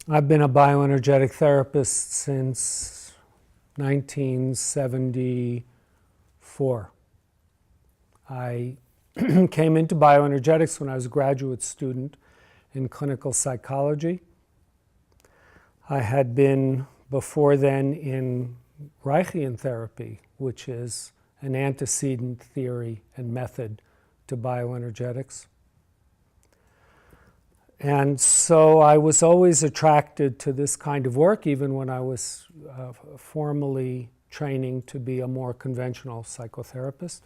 I've been a bioenergetic therapist since 1974. I came into bioenergetics when I was a graduate student in clinical psychology. I had been before then in Reichian therapy, which is an antecedent theory and method to bioenergetics. And so I was always attracted to this kind of work, even when I was formally training to be a more conventional psychotherapist.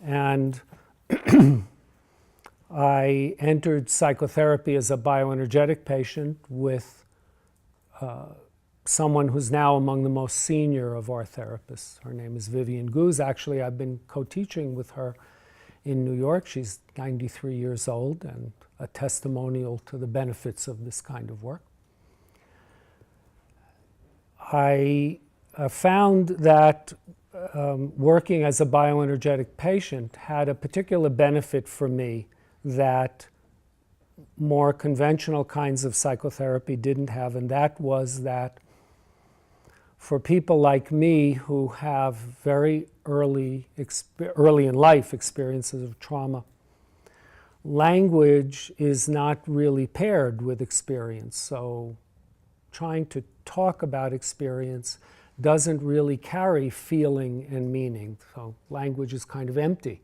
And I entered psychotherapy as a bioenergetic patient with someone who's now among the most senior of our therapists. Her name is Vivian Guz. Actually, I've been co-teaching with her in New York. She's 93 years old and a testimonial to the benefits of this kind of work. I found that working as a bioenergetic patient had a particular benefit for me that more conventional kinds of psychotherapy didn't have, and that was that for people like me who have very early in life experiences of trauma, language is not really paired with experience. So trying to talk about experience doesn't really carry feeling and meaning. So language is kind of empty.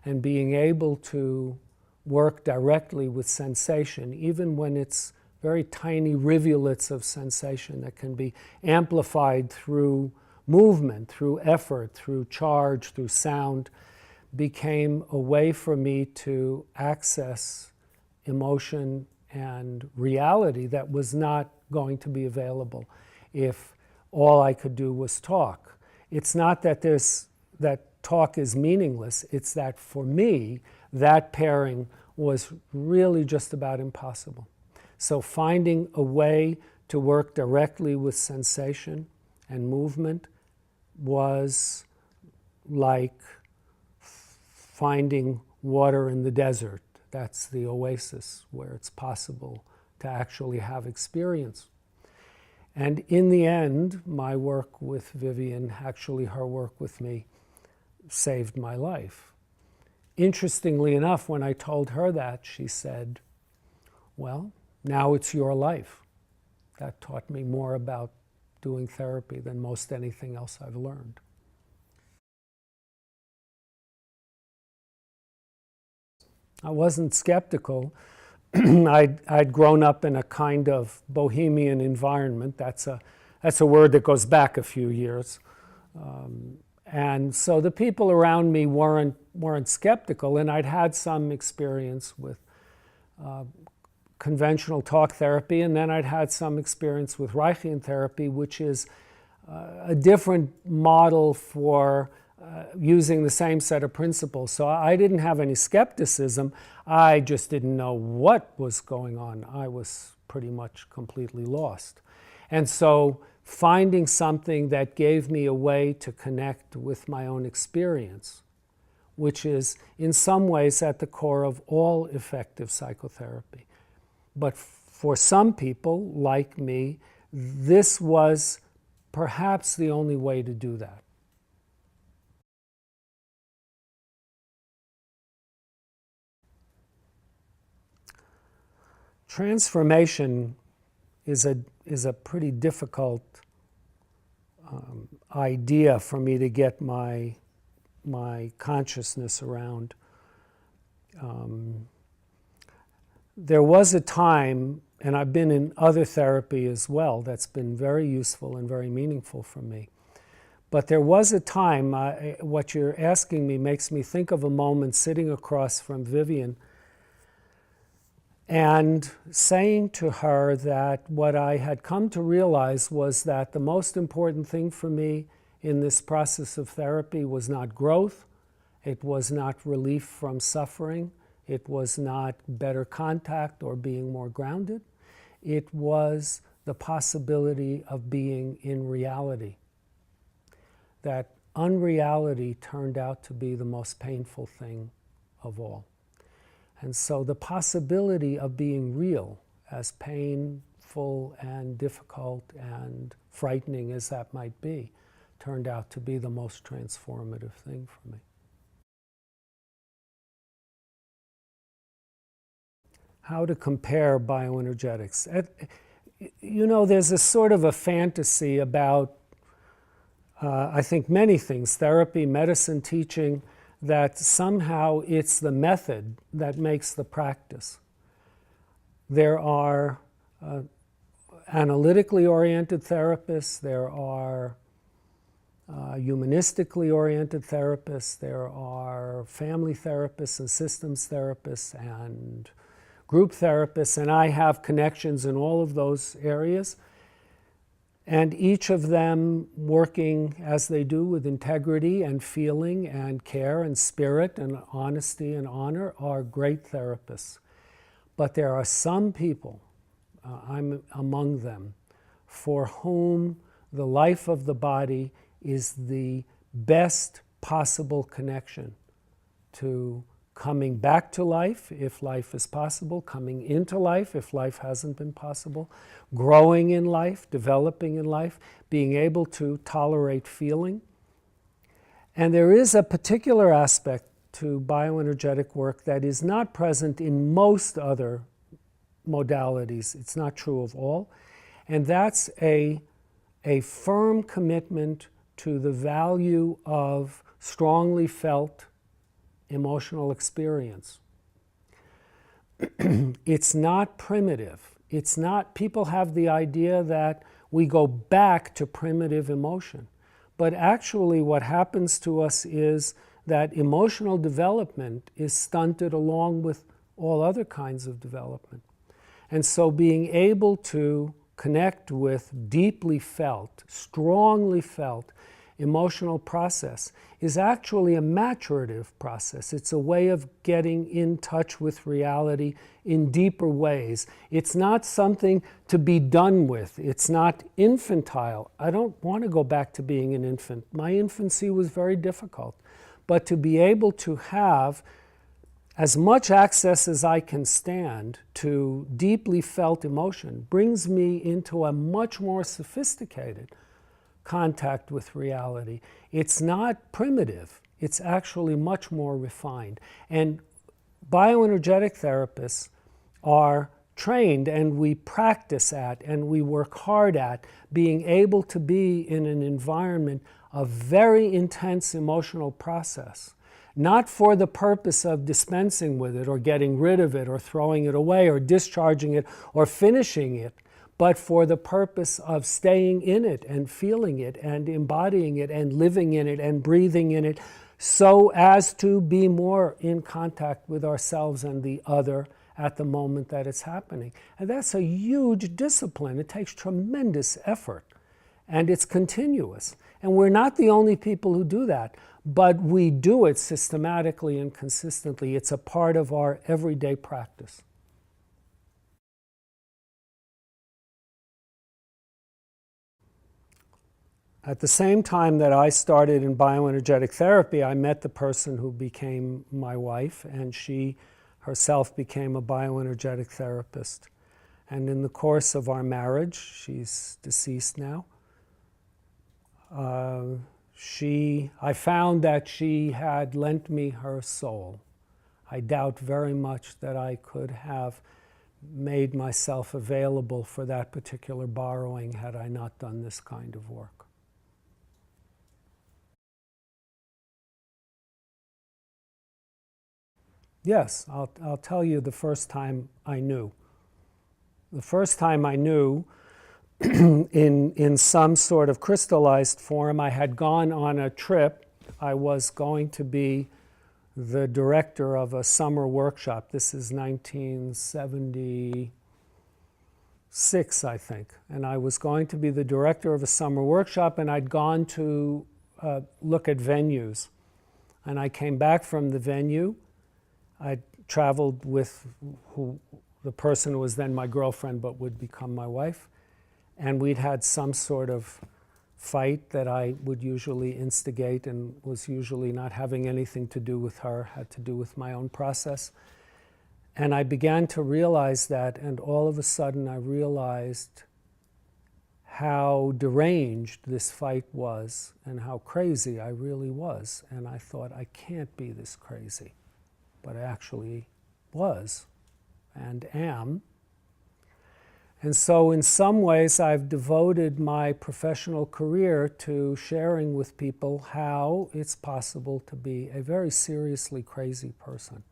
And being able to work directly with sensation, even when it's very tiny rivulets of sensation that can be amplified through movement, through effort, through charge, through sound, became a way for me to access emotion and reality that was not going to be available if all I could do was talk. It's not that that talk is meaningless, it's that for me, that pairing was really just about impossible. So finding a way to work directly with sensation and movement was like finding water in the desert. That's the oasis where it's possible to actually have experience. And in the end, my work with Vivian, actually her work with me, saved my life. Interestingly enough, when I told her that, she said, well, now it's your life. That taught me more about doing therapy than most anything else I've learned. I wasn't skeptical. I'd grown up in a kind of bohemian environment. That's a word that goes back a few years. And so the people around me weren't skeptical, and I'd had some experience with conventional talk therapy, and then I'd had some experience with Reichian therapy, which is a different model for using the same set of principles. So I didn't have any skepticism. I just didn't know what was going on. I was pretty much completely lost. And so finding something that gave me a way to connect with my own experience, which is in some ways at the core of all effective psychotherapy. But for some people, like me, this was perhaps the only way to do that. Transformation is a pretty difficult idea for me to get my consciousness around. There was a time, and I've been in other therapy as well, that's been very useful and very meaningful for me. But there was a time, what you're asking me makes me think of a moment sitting across from Vivian and saying to her that what I had come to realize was that the most important thing for me in this process of therapy was not growth, it was not relief from suffering, it was not better contact or being more grounded, it was the possibility of being in reality. That unreality turned out to be the most painful thing of all. And so the possibility of being real as painful and difficult and frightening as that might be, turned out to be the most transformative thing for me. How to compare bioenergetics. You know, there's a sort of a fantasy about, I think, many things, therapy, medicine, teaching, that somehow it's the method that makes the practice. There are analytically oriented therapists, there are humanistically oriented therapists, there are family therapists and systems therapists and group therapists, and I have connections in all of those areas. And each of them working as they do with integrity and feeling and care and spirit and honesty and honor are great therapists. But there are some people, I'm among them, for whom the life of the body is the best possible connection to coming back to life, if life is possible, coming into life, if life hasn't been possible, growing in life, developing in life, being able to tolerate feeling. And there is a particular aspect to bioenergetic work that is not present in most other modalities. It's not true of all. And that's a firm commitment to the value of strongly felt emotional experience. It's not primitive. It's not, people have the idea that we go back to primitive emotion. But actually what happens to us is that emotional development is stunted along with all other kinds of development. And so being able to connect with deeply felt, strongly felt emotional process is actually a maturative process. It's a way of getting in touch with reality in deeper ways. It's not something to be done with. It's not infantile. I don't want to go back to being an infant. My infancy was very difficult. But to be able to have as much access as I can stand to deeply felt emotion brings me into a much more sophisticated contact with reality. It's not primitive. It's actually much more refined. And bioenergetic therapists are trained, and we practice at, and we work hard at being able to be in an environment of very intense emotional process, not for the purpose of dispensing with it or getting rid of it or throwing it away or discharging it or finishing it, but for the purpose of staying in it and feeling it and embodying it and living in it and breathing in it, so as to be more in contact with ourselves and the other at the moment that it's happening. And that's a huge discipline. It takes tremendous effort, and it's continuous. And we're not the only people who do that, but we do it systematically and consistently. It's a part of our everyday practice. At the same time that I started in bioenergetic therapy, I met the person who became my wife, and she herself became a bioenergetic therapist. And in the course of our marriage, she's deceased now, I found that she had lent me her soul. I doubt very much that I could have made myself available for that particular borrowing had I not done this kind of work. Yes, I'll tell you the first time I knew. The first time I knew, in some sort of crystallized form, I had gone on a trip. I was going to be the director of a summer workshop. This is 1976, I think. And I was going to be the director of a summer workshop, and I'd gone to look at venues. And I came back from the venue. I traveled with the person who was then my girlfriend but would become my wife. And we'd had some sort of fight that I would usually instigate and was usually not having anything to do with her, had to do with my own process. And I began to realize that, and all of a sudden I realized how deranged this fight was and how crazy I really was. And I thought, I can't be this crazy. But I actually was and am. And so in some ways I've devoted my professional career to sharing with people how it's possible to be a very seriously crazy person.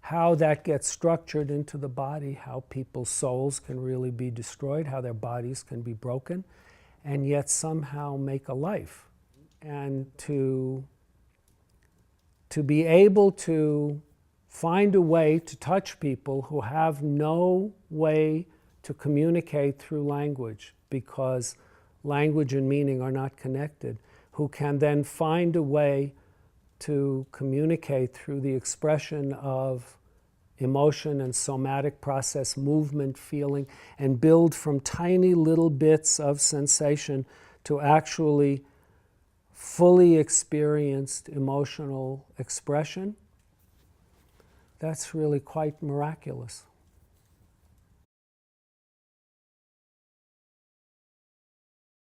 How that gets structured into the body, how people's souls can really be destroyed, how their bodies can be broken, and yet somehow make a life. And to be able to find a way to touch people who have no way to communicate through language, because language and meaning are not connected, who can then find a way to communicate through the expression of emotion and somatic process, movement, feeling, and build from tiny little bits of sensation to actually fully experienced emotional expression. That's really quite miraculous.